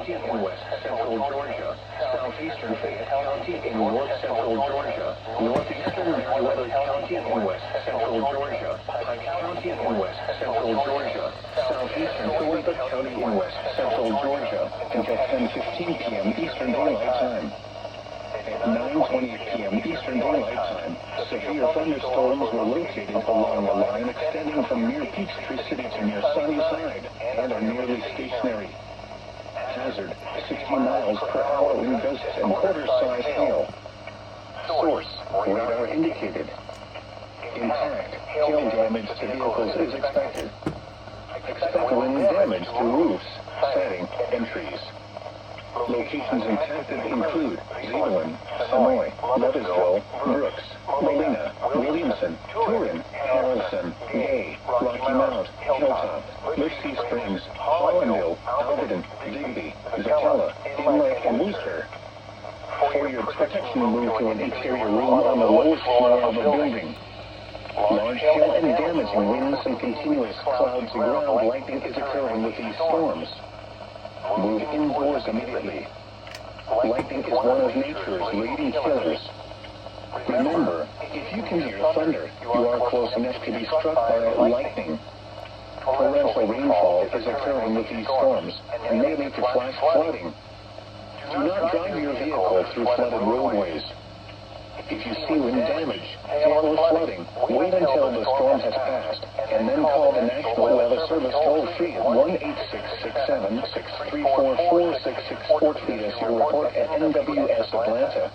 County in west central Georgia, southeastern Fayette County in north central Georgia, northeastern Meriwether County in west central Georgia, Pike County in west central Georgia, southeastern Phillipsburg County in west central Georgia until 10:15 p.m. Eastern Daylight Time. At 9:20 p.m. Eastern Daylight Time, severe thunderstorms were located along a line extending from near Peachtree City to near Sunnyside and are nearly stationary. Hazard, 60 miles per hour wind gusts and quarter-size hail. Source, radar indicated. Impact, hail damage to vehicles is expected. Expect wind damage to roofs, siding, and trees. Locations impacted include Zeeland, Sonoy, Loversville, Brooks, Molina, Williamson, Turin, Harrison, Gay, Rocky Mount, Hilltop, Mercy Springs, Hollandville, Alberton, Digby, Zacala, Inlet, and Worcester. For your protection, move to an interior room on the lowest floor of a building. Large hail and damaging winds and continuous clouds and ground lightning is occurring with these storms. Move indoors immediately. Lightning is one of nature's leading killers. Remember, if you can hear thunder, you are close enough to be struck by lightning. Torrential rainfall is occurring with these storms and may lead to flash flooding. Do not drive your vehicle through flooded roadways. If you see wind damage, hail, or flooding, wait until the storm has passed, and then call the National Weather Service toll-free at 1-866-7-634-4664. Tweet us your report at NWS Atlanta.